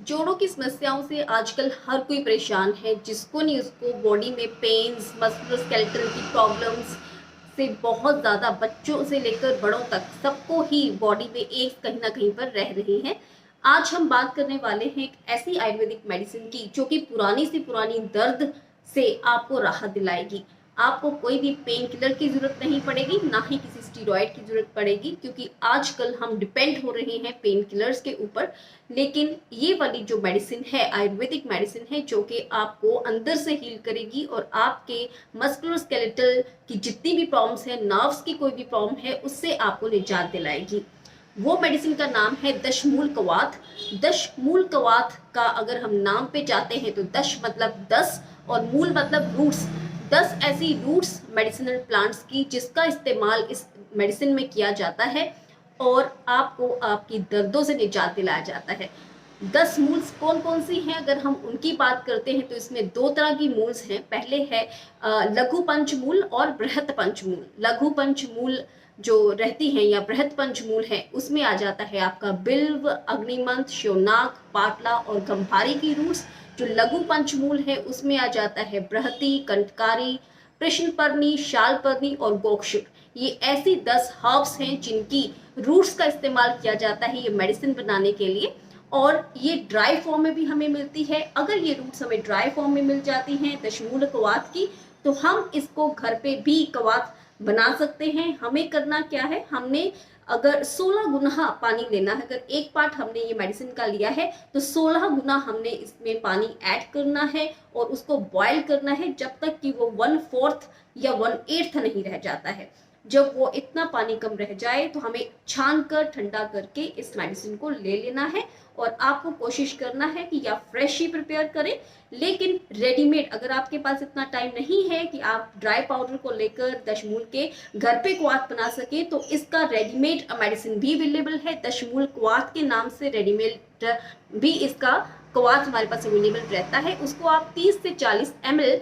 जोड़ों की समस्याओं से आजकल हर कोई परेशान है, जिसको नहीं उसको बॉडी में पेन्स, मस्कुलोस्केलेटल की प्रॉब्लम्स से बहुत ज़्यादा बच्चों से लेकर बड़ों तक सबको ही बॉडी में एक कहीं ना कहीं पर रह रही है। आज हम बात करने वाले हैं एक ऐसी आयुर्वेदिक मेडिसिन की जो कि पुरानी से पुरानी दर्द से आपको राहत दिलाएगी। आपको कोई भी पेन किलर की जरूरत नहीं पड़ेगी, ना ही किसी स्टीरॉयड की जरूरत पड़ेगी, क्योंकि आजकल हम डिपेंड हो रहे हैं पेन किलर्स के ऊपर। लेकिन ये वाली जो मेडिसिन है आयुर्वेदिक मेडिसिन है जो कि आपको अंदर से हील करेगी और आपके मस्कुलोस्केलेटल की जितनी भी प्रॉब्लम्स है, नर्व्स की कोई भी प्रॉब्लम है, उससे आपको निजात दिलाएगी। वो मेडिसिन का नाम है दशमूल कवाथ। दशमूल कवाथ का अगर हम नाम पे जाते हैं तो दश मतलब 10 और मूल मतलब रूट्स। 10 ऐसी रूट्स मेडिसिनल प्लांट्स की जिसका इस्तेमाल इस मेडिसिन में किया जाता है और आपको आपकी दर्दों से निजात दिलाया जाता है। 10 मूल्स कौन कौन सी हैं अगर हम उनकी बात करते हैं तो इसमें दो तरह की मूल्स हैं। पहले है लघु पंचमूल और बृहत पंचमूल। लघु पंचमूल जो रहती हैं या बृहत पंचमूल है उसमें आ जाता है आपका बिल्व, अग्निमंथ, शोनाक, पाटला और गंभारी की रूट्स। जो लघु पंचमूल है उसमें आ जाता है बृहति, कंटकारी, कृष्णपर्णी, शालपर्णी और गोक्षुक। ये ऐसी 10 हर्ब्स हैं जिनकी रूट्स का इस्तेमाल किया जाता है ये मेडिसिन बनाने के लिए, और ये ड्राई फॉर्म में भी हमें मिलती है। अगर ये रूट्स हमें ड्राई फॉर्म में मिल जाती हैं दशमूल कवाथ की, तो हम इसको घर पे भी कवाथ बना सकते हैं। हमें करना क्या है, हमने अगर 16 गुना पानी लेना है, अगर एक पार्ट हमने ये मेडिसिन का लिया है तो 16 गुना हमने इसमें पानी ऐड करना है और उसको बॉयल करना है जब तक कि वो 1/4 या 1/8 नहीं रह जाता है। जब वो इतना पानी कम रह जाए तो हमें छान कर ठंडा करके इस मेडिसिन को ले लेना है। और आपको कोशिश करना है कि या फ्रेश ही प्रिपेयर करें, लेकिन रेडीमेड अगर आपके पास इतना टाइम नहीं है कि आप ड्राई पाउडर को लेकर दशमूल के घर पे क्वाथ बना सके, तो इसका रेडीमेड मेडिसिन भी अवेलेबल है। दशमूल क्वाथ के नाम से रेडीमेड भी इसका क्वाथ हमारे पास अवेलेबल रहता है। उसको आप 30 से 40 ml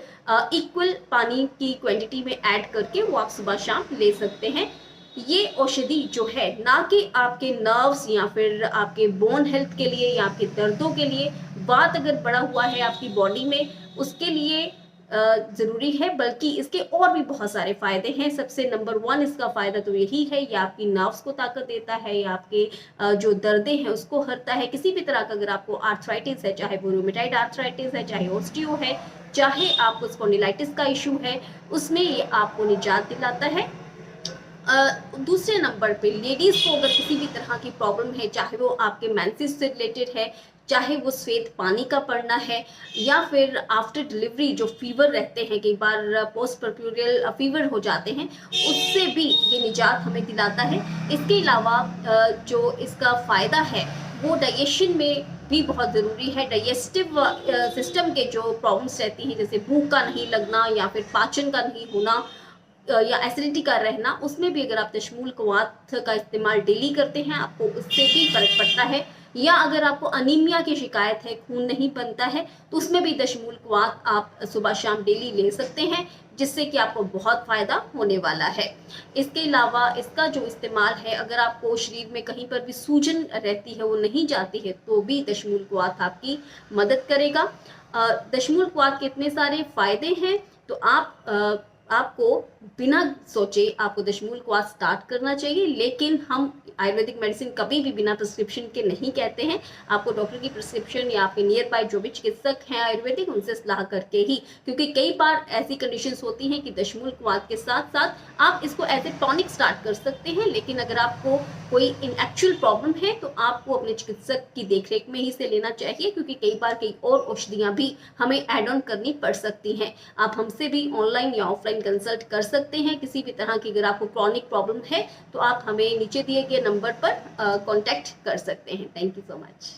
इक्वल पानी की क्वांटिटी में ऐड करके वो आप सुबह शाम ले सकते हैं। ये औषधि जो है ना कि आपके नर्व्स या फिर आपके बोन हेल्थ के लिए या आपके दर्दों के लिए, वात अगर बढ़ा हुआ है आपकी बॉडी में उसके लिए जरूरी है, बल्कि इसके और भी बहुत सारे फायदे हैं। सबसे नंबर 1 इसका फायदा तो यही है, ये आपकी नर्व्स को ताकत देता है, या आपके जो दर्दें हैं उसको हरता है। किसी भी तरह का अगर आपको आर्थराइटिस है, चाहे वो रूमेटाइड आर्थराइटिस है, चाहे ऑस्टियो है, चाहे आपको स्पॉन्डिलाइटिस का इशू है, उसमें ये आपको निजात दिलाता है। दूसरे नंबर पे लेडीज को अगर किसी भी तरह की प्रॉब्लम है, चाहे वो आपके मेंसेस से रिलेटेड है, चाहे वो श्वेत पानी का पड़ना है, या फिर आफ्टर डिलीवरी जो फीवर रहते हैं, कई बार पोस्ट पर्प्यूरियल फीवर हो जाते हैं, उससे भी ये निजात हमें दिलाता है। इसके अलावा जो इसका फ़ायदा है वो डाइजेशन में भी बहुत ज़रूरी है। डाइजेस्टिव सिस्टम के जो प्रॉब्लम्स रहती हैं, जैसे भूख का नहीं लगना या फिर पाचन का नहीं होना या एसिडिटी का रहना, उसमें भी अगर आप दशमूल कवाथ का इस्तेमाल डेली करते हैं आपको उससे भी फर्क पड़ता है। या अगर आपको अनीमिया की शिकायत है, खून नहीं बनता है, तो उसमें भी दशमूल कवाथ आप सुबह शाम डेली ले सकते हैं, जिससे कि आपको बहुत फ़ायदा होने वाला है। इसके अलावा इसका जो इस्तेमाल है, अगर आपको शरीर में कहीं पर भी सूजन रहती है वो नहीं जाती है, तो भी दशमूल कवाथ आपकी मदद करेगा। दशमूल कवाथ के इतने सारे फ़ायदे हैं, तो आपको बिना सोचे आपको दशमूल कवाथ स्टार्ट करना चाहिए। लेकिन हम आयुर्वेदिक मेडिसिन कभी भी बिना प्रिस्क्रिप्शन के नहीं कहते हैं। आपको डॉक्टर की प्रिस्क्रिप्शन या आपके नियर बाय जो भी चिकित्सक हैं आयुर्वेदिक, उनसे सलाह करके ही, क्योंकि कई बार ऐसी कंडीशंस होती हैं कि दशमूल कवाथ के साथ साथ आप इसको एज ए टॉनिक स्टार्ट कर सकते हैं। लेकिन अगर आपको कोई इन एक्चुअल प्रॉब्लम है तो आपको अपने चिकित्सक की देखरेख में ही से लेना चाहिए, क्योंकि कई बार कई और औषधियाँ भी हमें एड ऑन करनी पड़ सकती हैं। आप हमसे भी ऑनलाइन या ऑफलाइन कंसल्ट कर सकते हैं किसी भी तरह की। अगर आपको क्रॉनिक प्रॉब्लम है तो आप हमें नीचे दिए गए नंबर पर कांटेक्ट कर सकते हैं। Thank you so much.